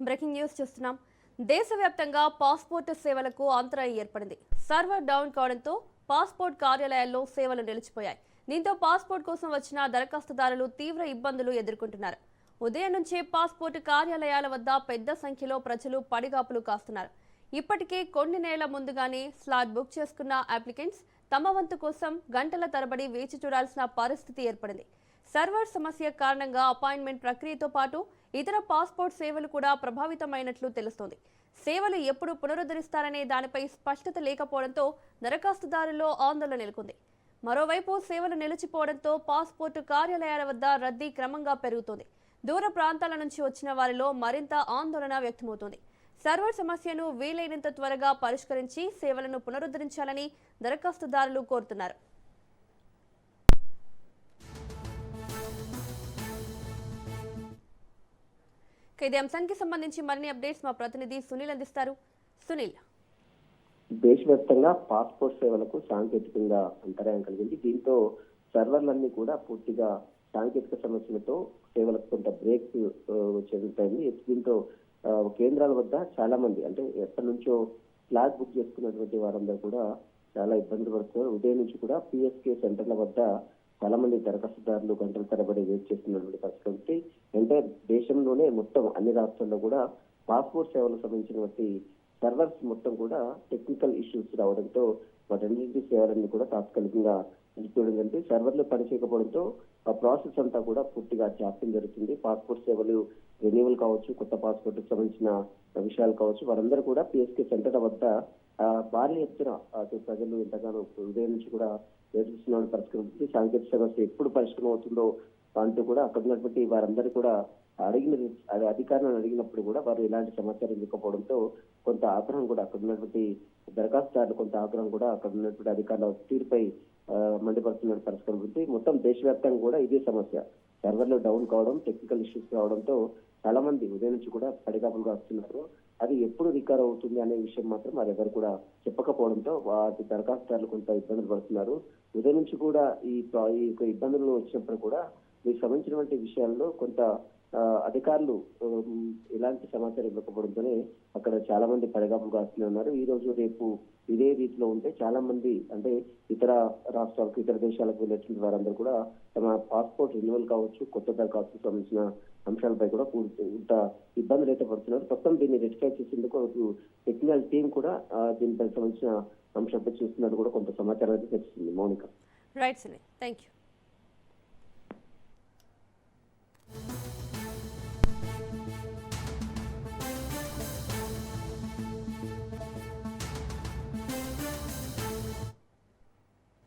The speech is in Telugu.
బ్రేకింగ్ న్యూస్ చూస్తున్నాం. దేశవ్యాప్తంగా పాస్పోర్ట్ సేవలకు అంతరాయం ఏర్పడింది. సర్వర్ డౌన్ కావడంతో పాస్పోర్ట్ కార్యాలయాల్లో సేవలు నిలిచిపోయాయి. దీంతో పాస్పోర్ట్ కోసం వచ్చిన దరఖాస్తుదారులు తీవ్ర ఇబ్బందులు ఎదుర్కొంటున్నారు. ఉదయం నుంచే పాస్పోర్ట్ కార్యాలయాల వద్ద పెద్ద సంఖ్యలో ప్రజలు పడిగాపులు కాస్తున్నారు. ఇప్పటికే కొన్ని నెలల ముందుగానే స్లాట్ బుక్ చేసుకున్న అప్లికెంట్స్ తమ వంతు కోసం గంటల తరబడి వేచి చూడాల్సిన పరిస్థితి ఏర్పడింది. సర్వర్ సమస్య కారణంగా అపాయింట్మెంట్ ప్రక్రియతో పాటు ఇతర పాస్పోర్ట్ సేవలు కూడా ప్రభావితమైనట్లు తెలుస్తోంది. సేవలు ఎప్పుడు పునరుద్ధరిస్తారనే దానిపై స్పష్టత లేకపోవడంతో దరఖాస్తుదారుల్లో ఆందోళన నెలకొంది. మరోవైపు సేవలు నిలిచిపోవడంతో పాస్పోర్టు కార్యాలయాల వద్ద రద్దీ క్రమంగా పెరుగుతోంది. దూర ప్రాంతాల నుంచి వచ్చిన వారిలో మరింత ఆందోళన వ్యక్తమవుతోంది. సర్వర్ సమస్యను వీలైనంత త్వరగా పరిష్కరించి సేవలను పునరుద్ధరించాలని దరఖాస్తుదారులు కోరుతున్నారు. ఇదే అంశానికి సంబంధించి మరిన్ని అప్డేట్స్ మా ప్రతినిధి సునీల్ అందిస్తారు. సునీల్, దేశవ్యాప్తంగా పాస్పోర్ట్ సేవలకు సాంకేతికంగా అంతరాయం కలిగింది. దీంతో సర్వర్లన్నీ కూడా పూర్తిగా సాంకేతిక సమస్యలతో సేవలకు కొంత బ్రేక్ చెందుతాయి. దీంతో కేంద్రాల వద్ద చాలా మంది అంటే ఎప్పటి నుంచో ఫ్లాట్ బుక్ చేసుకున్నటువంటి వారందరూ కూడా చాలా ఇబ్బందులు పడుతున్నారు. ఉదయం నుంచి కూడా పిఎస్కే సెంటర్ల వద్ద చాలా మంది దరఖాస్తుదారులు గంటల తరబడి వెయిట్ చేస్తున్నటువంటి పరిస్థితి. అంటే దేశంలోనే మొత్తం అన్ని రాష్ట్రాల్లో కూడా పాస్పోర్ట్ సేవలకు సంబంధించినటువంటి సర్వర్స్ మొత్తం కూడా టెక్నికల్ ఇష్యూస్ రావడంతో వాటన్నింటి సేవలన్నీ కూడా తాత్కాలికంగా నిలిపివేయడం జరిగింది. సర్వర్లు పనిచేయకపోవడంతో ఆ ప్రాసెస్ అంతా కూడా పూర్తిగా జాప్యం జరుగుతుంది. పాస్పోర్ట్ సేవలు రెన్యువల్ కావచ్చు, కొత్త పాస్పోర్ట్ కు సంబంధించిన విషయాలు కావచ్చు, వారందరూ కూడా పిఎస్కే సెంటర్ వద్ద భారీ ఎత్తున ప్రజలు ఎంతగానో ఉదయం నుంచి కూడా ఎదురుస్తున్న పరిష్కరించి సాంకేతిక సమస్య ఎప్పుడు పరిష్కారం అవుతుందో అంటూ కూడా అక్కడ ఉన్నటువంటి వారందరూ కూడా అధికారులను అడిగినప్పుడు కూడా వారు ఎలాంటి సమాచారం ఇవ్వకపోవడంతో కొంత ఆగ్రహం కూడా అక్కడ ఉన్నటువంటి దరఖాస్తుదారులు కొంత ఆగ్రహం కూడా అక్కడ ఉన్నటువంటి అధికారుల తీరుపై మండిపడుతున్న పరిష్కారం ఉంది. మొత్తం దేశవ్యాప్తంగా కూడా ఇదే సమస్య, సర్వర్లు డౌన్ కావడం, టెక్నికల్ ఇష్యూస్ రావడంతో చాలా మంది ఉదయం నుంచి కూడా పడిగాపులుగా వస్తున్నారు. అది ఎప్పుడు రికవర్ అవుతుంది అనే విషయం మాత్రం వారు ఎవరు కూడా చెప్పకపోవడంతో వాటి దరఖాస్తుదారులు కొంత ఇబ్బందులు పడుతున్నారు. ఉదయం నుంచి కూడా ఈ ఇబ్బందులు వచ్చినప్పుడు కూడా మీకు సంబంధించినటువంటి విషయాల్లో కొంత అధికారులు ఎలాంటి సమాచారం ఇవ్వకపోవడంతోనే అక్కడ చాలా మంది పడిగాపులు కాస్తూనే ఉన్నారు. ఈ రోజు రేపు ఇదే రీతిలో ఉంటే చాలా మంది అంటే ఇతర రాష్ట్రాలకు, ఇతర దేశాలకు వెళ్ళేటువంటి వారందరూ కూడా తమ పాస్పోర్ట్ రెన్యువల్ కావచ్చు, కొత్త దరఖాస్తుకు సంబంధించిన అంశాలపై కూడా ఇంత ఇబ్బందులు అయితే పడుతున్నారు. మొత్తం దీన్ని రెక్టిఫై చేసేందుకు టెక్నికల్ టీం కూడా దీనిపై సంబంధించిన అంశాలపై చూస్తున్నట్టు కూడా కొంత సమాచారం అయితే తెలుస్తుంది. Mounika. Right Sunil, thank you.